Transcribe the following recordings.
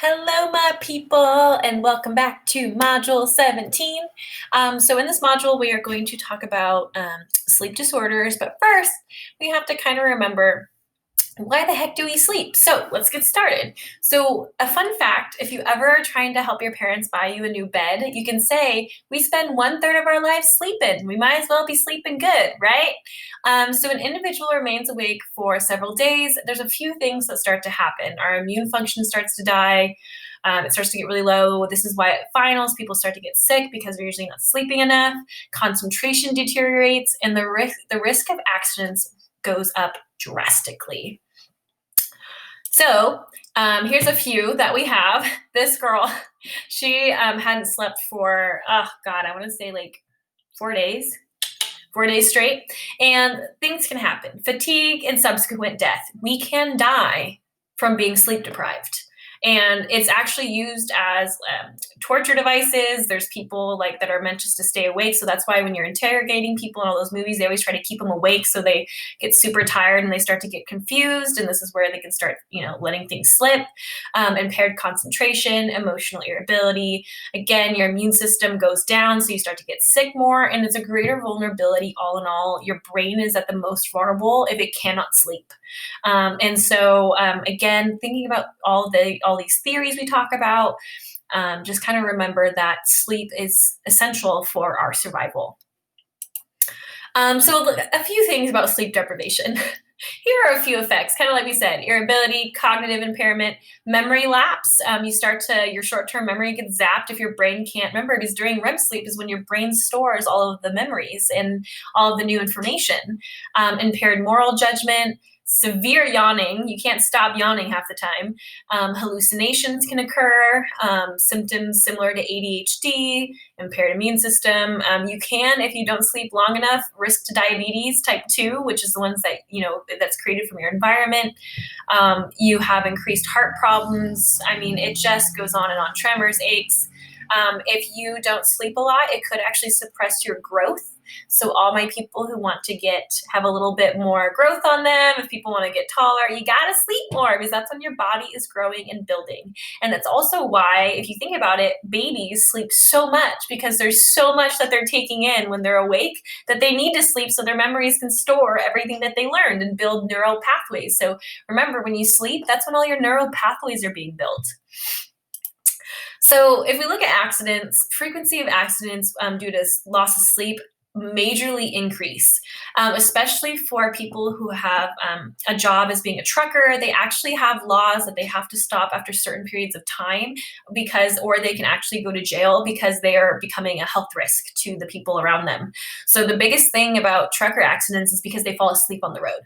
Hello, my people, and welcome back to Module 17. So in this module, we are going to talk about sleep disorders, but first, we have to kind of remember why the heck do we sleep? So let's get started. So a fun fact, if you ever are trying to help your parents buy you a new bed, you can say, we spend 1/3 of our lives sleeping. We might as well be sleeping good, right? So an individual remains awake for several days. There's a few things that start to happen. Our immune function starts to die. It starts to get really low. This is why at finals people start to get sick because they're usually not sleeping enough. Concentration deteriorates, and the risk of accidents goes up drastically. So here's a few that we have. This girl, she hadn't slept for, oh God, I want to say like 4 days. 4 days straight, and things can happen. Fatigue and subsequent death. We can die from being sleep deprived. And it's actually used as torture devices. There's people like that are meant just to stay awake. So that's why when you're interrogating people in all those movies, they always try to keep them awake so they get super tired and they start to get confused. And this is where they can start, letting things slip. Impaired concentration, emotional irritability. Again, your immune system goes down, so you start to get sick more, and it's a greater vulnerability all in all. Your brain is at the most vulnerable if it cannot sleep. Again, thinking about all these theories we talk about, just kind of remember that sleep is essential for our survival. So a few things about sleep deprivation. Here are a few effects, kind of like we said: irritability, cognitive impairment, memory lapse. Your short-term memory gets zapped if your brain can't remember, because during REM sleep is when your brain stores all of the memories and all of the new information. Impaired moral judgment, severe yawning. You can't stop yawning half the time. Hallucinations can occur, symptoms similar to ADHD, impaired immune system. You can, if you don't sleep long enough, risk to diabetes type 2, which is the ones that, that's created from your environment. You have increased heart problems. It just goes on and on. Tremors, aches. If you don't sleep a lot, it could actually suppress your growth. So all my people who want to have a little bit more growth on them, if people want to get taller, you got to sleep more, because that's when your body is growing and building. And that's also why, if you think about it, babies sleep so much, because there's so much that they're taking in when they're awake that they need to sleep so their memories can store everything that they learned and build neural pathways. So remember, when you sleep, that's when all your neural pathways are being built. So if we look at accidents, frequency of accidents due to loss of sleep majorly increase, especially for people who have a job as being a trucker. They actually have laws that they have to stop after certain periods of time, or they can actually go to jail because they are becoming a health risk to the people around them. So the biggest thing about trucker accidents is because they fall asleep on the road,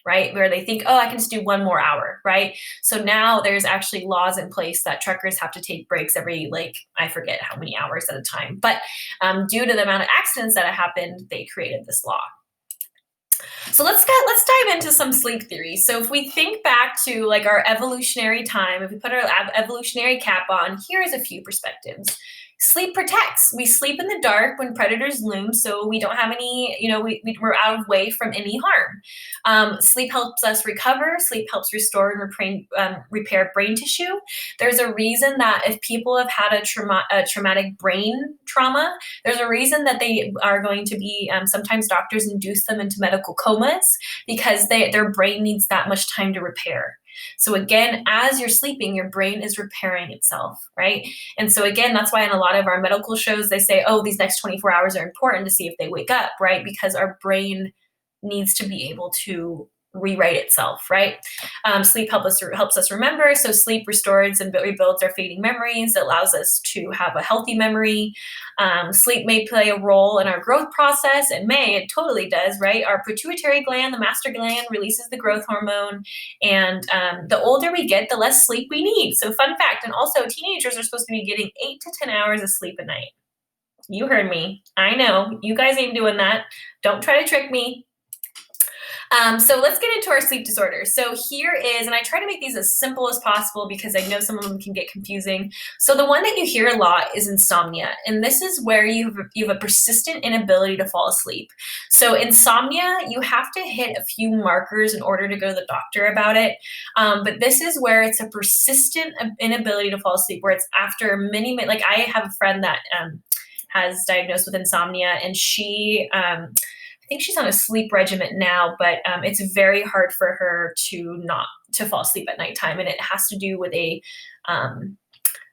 right? Where they think, oh, I can just do 1 more hour, right? So now there's actually laws in place that truckers have to take breaks every, I forget how many hours at a time. But due to the amount of accidents that have happened, they created this law. So let's dive into some sleep theory. So if we think back to our evolutionary time, if we put our evolutionary cap on, here's a few perspectives. Sleep protects. We sleep in the dark when predators loom, so we don't have any, we're out of way from any harm. Sleep helps us recover. Sleep helps restore and repair brain tissue. There's a reason that if people have had a traumatic brain trauma, there's a reason that they are going to be, sometimes doctors induce them into medical comas, because their brain needs that much time to repair. So again, as you're sleeping, your brain is repairing itself, right? And so again, that's why in a lot of our medical shows, they say, oh, these next 24 hours are important to see if they wake up, right? Because our brain needs to be able to rewrite itself, right? Sleep helps us remember. So sleep restores and rebuilds our fading memories. It allows us to have a healthy memory. Sleep may play a role in our growth process. It totally does, right? Our pituitary gland, the master gland, releases the growth hormone. And the older we get, the less sleep we need. So fun fact, and also teenagers are supposed to be getting 8 to 10 hours of sleep a night. You heard me. I know. You guys ain't doing that. Don't try to trick me. So let's get into our sleep disorders. So here is, and I try to make these as simple as possible because I know some of them can get confusing. So the one that you hear a lot is insomnia, and this is where you have a persistent inability to fall asleep. So insomnia, you have to hit a few markers in order to go to the doctor about it. But this is where it's a persistent inability to fall asleep, where it's after many, like I have a friend that has diagnosed with insomnia, and she I think she's on a sleep regimen now, but it's very hard for her to fall asleep at nighttime, and it has to do with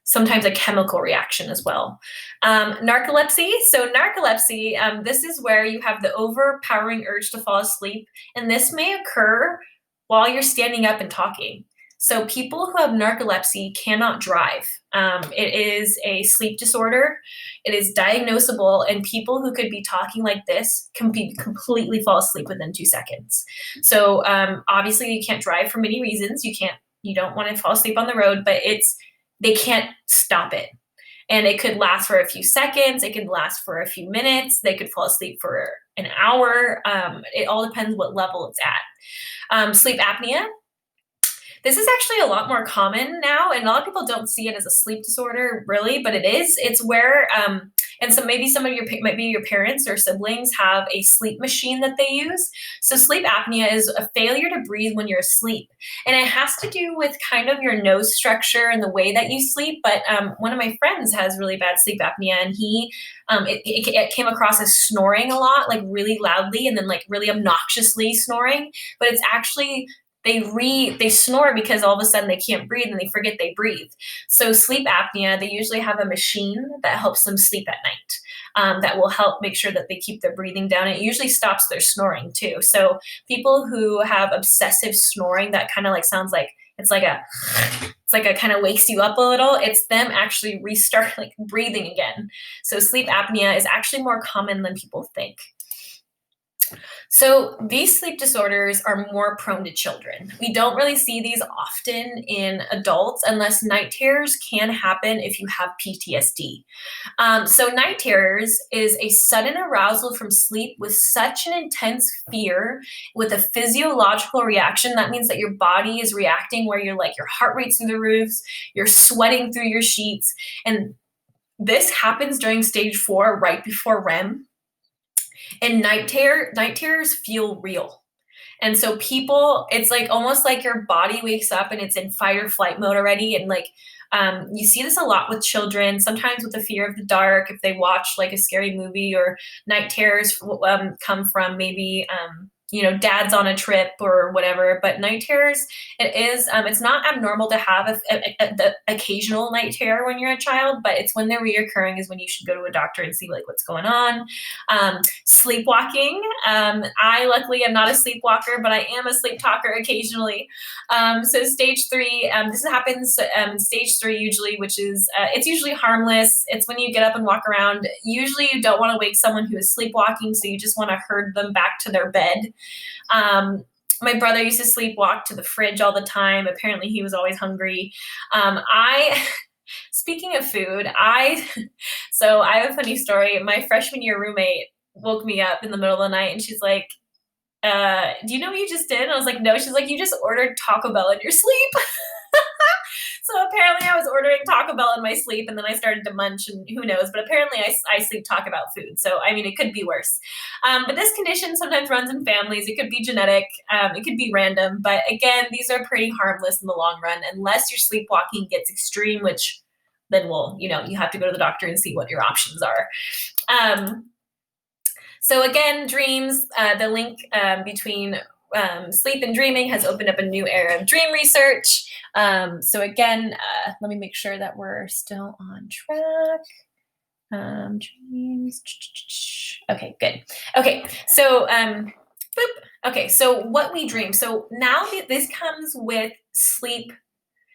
sometimes a chemical reaction as well. Narcolepsy. So narcolepsy, this is where you have the overpowering urge to fall asleep, and this may occur while you're standing up and talking. So people who have narcolepsy cannot drive. It is a sleep disorder. It is diagnosable, and people who could be talking like this can completely fall asleep within 2 seconds. So obviously you can't drive for many reasons. You don't want to fall asleep on the road, but they can't stop it. And it could last for a few seconds. It could last for a few minutes. They could fall asleep for an hour. It all depends what level it's at. Sleep apnea. This is actually a lot more common now, and a lot of people don't see it as a sleep disorder, really, but it is. It's where, and so maybe maybe your parents or siblings have a sleep machine that they use. So sleep apnea is a failure to breathe when you're asleep, and it has to do with kind of your nose structure and the way that you sleep. But one of my friends has really bad sleep apnea, and it came across as snoring a lot, like really loudly, and then like really obnoxiously snoring. But it's actually they snore because all of a sudden they can't breathe and they forget they breathe. So sleep apnea, they usually have a machine that helps them sleep at night. That will help make sure that they keep their breathing down. It usually stops their snoring too. So people who have obsessive snoring, that kind of like sounds like it's like a kind of wakes you up a little. It's them actually restart like breathing again. So sleep apnea is actually more common than people think. So these sleep disorders are more prone to children. We don't really see these often in adults unless night terrors can happen if you have PTSD. So night terrors is a sudden arousal from sleep with such an intense fear with a physiological reaction. That means that your body is reacting where your heart rate's through the roofs, you're sweating through your sheets, and this happens during stage 4 right before REM. And night terrors feel real. And so people, it's like almost like your body wakes up and it's in fight or flight mode already. And you see this a lot with children, sometimes with the fear of the dark, if they watch like a scary movie, or night terrors come from maybe dad's on a trip or whatever. But night terrors, it's not abnormal to have the occasional night terror when you're a child, but it's when they're reoccurring is when you should go to a doctor and see like what's going on. Sleepwalking. I luckily am not a sleepwalker, but I am a sleep talker occasionally. So stage 3, this happens stage 3 usually, which is it's usually harmless. It's when you get up and walk around. Usually you don't want to wake someone who is sleepwalking, so you just want to herd them back to their bed. My brother used to sleepwalk to the fridge all the time. Apparently he was always hungry. Speaking of food, so I have a funny story. My freshman year roommate woke me up in the middle of the night and she's like, do you know what you just did? And I was like, no. She's like, you just ordered Taco Bell in your sleep. So apparently I was ordering Taco Bell in my sleep, and then I started to munch, and who knows, but apparently I sleep talk about food. So, I mean, it could be worse. But this condition sometimes runs in families. It could be genetic. It could be random. But again, these are pretty harmless in the long run, unless your sleepwalking gets extreme, which then you have to go to the doctor and see what your options are. So again, dreams, the link between sleep and dreaming has opened up a new era of dream research. So again, let me make sure that we're still on track. Dreams. Okay, good. Okay, so boop. Okay, so what we dream. So now this comes with sleep.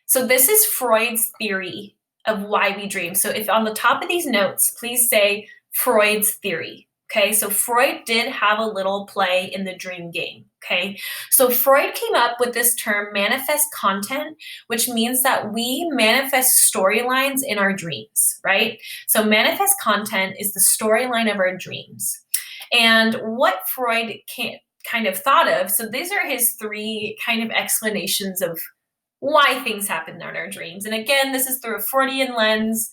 So this is Freud's theory of why we dream. So if on the top of these notes, please say Freud's theory. Okay, so Freud did have a little play in the dream game. Okay, so Freud came up with this term manifest content, which means that we manifest storylines in our dreams, right? So manifest content is the storyline of our dreams. And what Freud kind of thought of. So these are his three kind of explanations of why things happen in our dreams. And again, this is through a Freudian lens.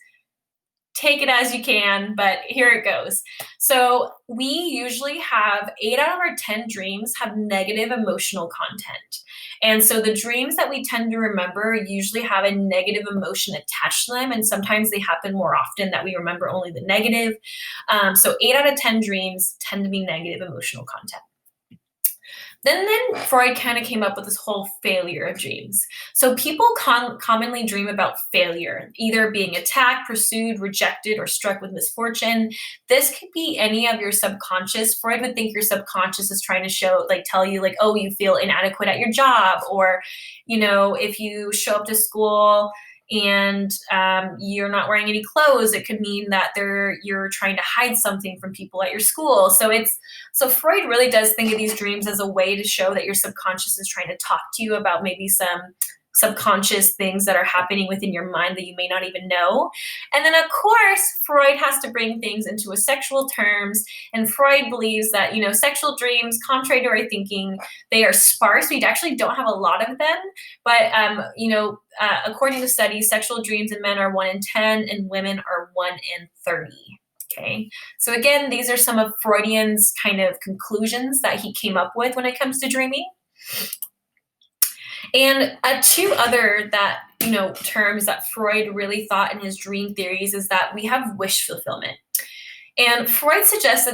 Take it as you can, but here it goes. So we usually have 8 out of our 10 dreams have negative emotional content. And so the dreams that we tend to remember usually have a negative emotion attached to them. And sometimes they happen more often that we remember only the negative. So 8 out of 10 dreams tend to be negative emotional content. Then Freud kind of came up with this whole failure of dreams. So people commonly dream about failure, either being attacked, pursued, rejected, or struck with misfortune. This could be any of your subconscious. Freud would think your subconscious is trying to tell you like, oh, you feel inadequate at your job, or, if you show up to school and you're not wearing any clothes, it could mean that you're trying to hide something from people at your school. So Freud really does think of these dreams as a way to show that your subconscious is trying to talk to you about maybe some subconscious things that are happening within your mind that you may not even know. And then, of course, Freud has to bring things into a sexual terms. And Freud believes that, sexual dreams, contrary to our thinking, they are sparse. We actually don't have a lot of them. But, according to studies, sexual dreams in men are 1 in 10 and women are 1 in 30. Okay. So again, these are some of Freudian's kind of conclusions that he came up with when it comes to dreaming. And two other terms that Freud really thought in his dream theories is that we have wish fulfillment. And Freud suggests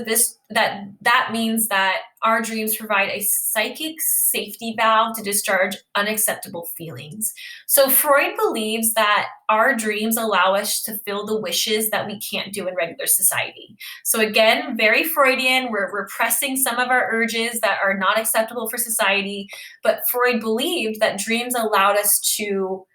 that means that our dreams provide a psychic safety valve to discharge unacceptable feelings. So Freud believes that our dreams allow us to fill the wishes that we can't do in regular society. So again, very Freudian, we're repressing some of our urges that are not acceptable for society, but Freud believed that dreams allowed us to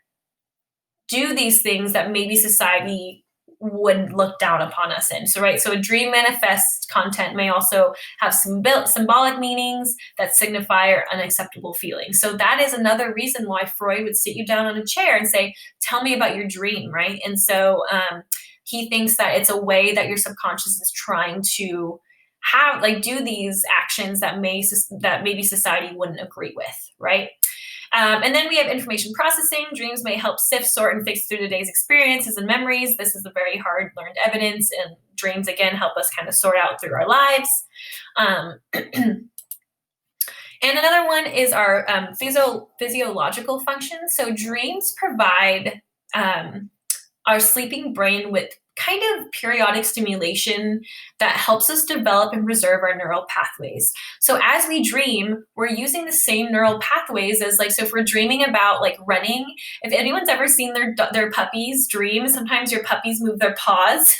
do these things that maybe society would look down upon us in. So a dream manifest content may also have some symbolic meanings that signify our unacceptable feelings. So that is another reason why Freud would sit you down on a chair and say, tell me about your dream, right? And so he thinks that it's a way that your subconscious is trying to do these actions that maybe society wouldn't agree with, right? And then we have information processing. Dreams may help sift, sort, and fix through the day's experiences and memories. This is a very hard learned evidence, and dreams, again, help us kind of sort out through our lives. And another one is our physiological functions. So dreams provide our sleeping brain with kind of periodic stimulation that helps us develop and preserve our neural pathways. So as we dream, we're using the same neural pathways as so if we're dreaming about running, if anyone's ever seen their puppies dream, sometimes your puppies move their paws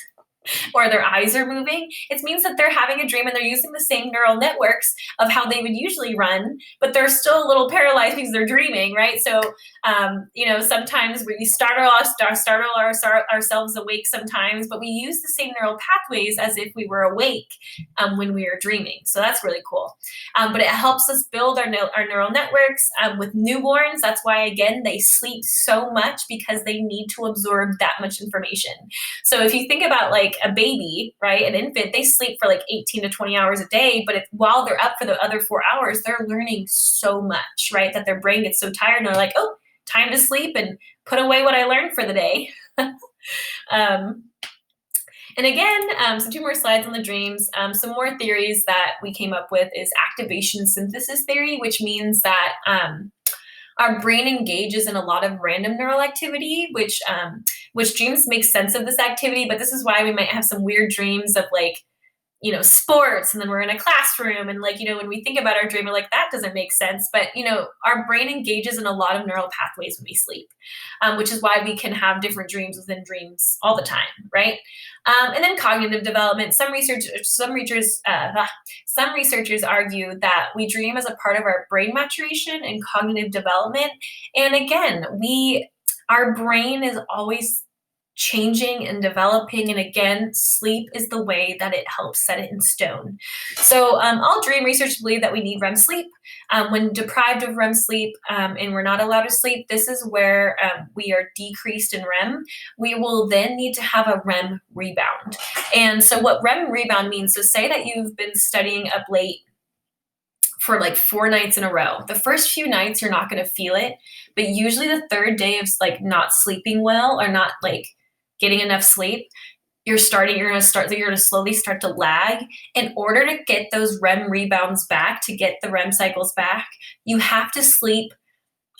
or their eyes are moving, it means that they're having a dream and they're using the same neural networks of how they would usually run, but they're still a little paralyzed because they're dreaming, right? So, sometimes we startle ourselves awake sometimes, but we use the same neural pathways as if we were awake when we are dreaming. So that's really cool. But it helps us build our neural networks with newborns. That's why, again, they sleep so much because they need to absorb that much information. So if you think about a baby, right, an infant, they sleep for 18 to 20 hours a day, but while they're up for the other 4 hours, they're learning so much, right, that their brain gets so tired and they're like, oh, time to sleep and put away what I learned for the day. And again, so 2 more slides on the dreams. Some more theories that we came up with is activation synthesis theory, which means that our brain engages in a lot of random neural activity, which dreams make sense of this activity, but this is why we might have some weird dreams of sports, and then we're in a classroom, and when we think about our dream, we're like, that doesn't make sense. But our brain engages in a lot of neural pathways when we sleep, which is why we can have different dreams within dreams all the time, right? And then cognitive development. Some researchers argue that we dream as a part of our brain maturation and cognitive development. And again, our brain is always changing and developing, and again, sleep is the way that it helps set it in stone. So all dream researchers believe that we need REM sleep. When deprived of REM sleep and we're not allowed to sleep, this is where we are decreased in REM. We will then need to have a REM rebound. And so what REM rebound means, so say that you've been studying up late for like 4 nights in a row. The first few nights you're not going to feel it, but usually the third day of like not sleeping well or not like getting enough sleep, you're going to slowly start to lag. In order to get those REM rebounds back, to get the REM cycles back, you have to sleep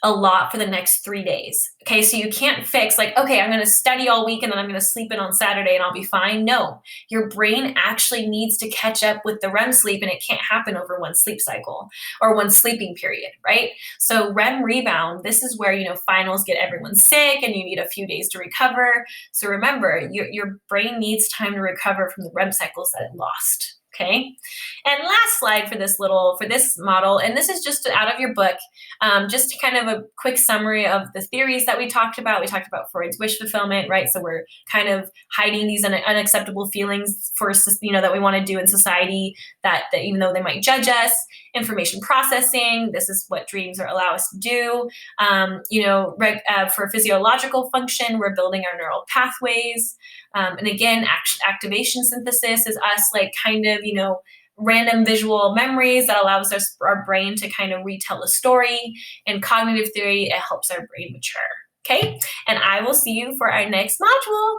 a lot for the next 3 days. Okay, so you can't fix like, okay, I'm going to study all week and then I'm going to sleep in on Saturday and I'll be fine. No, your brain actually needs to catch up with the REM sleep, and it can't happen over one sleep cycle or one sleeping period, right? So REM rebound, this is where, finals get everyone sick and you need a few days to recover. So remember, your brain needs time to recover from the REM cycles that it lost. Okay. And last slide for this model, and this is just out of your book, just kind of a quick summary of the theories that we talked about. We talked about Freud's wish fulfillment, right? So we're kind of hiding these unacceptable feelings for, that we want to do in society, that even though they might judge us. Information processing, this is what dreams allow us to do. For physiological function, we're building our neural pathways. And again, activation synthesis is us like kind of, random visual memories that allows our brain to kind of retell a story. And cognitive theory, it helps our brain mature. Okay, and I will see you for our next module.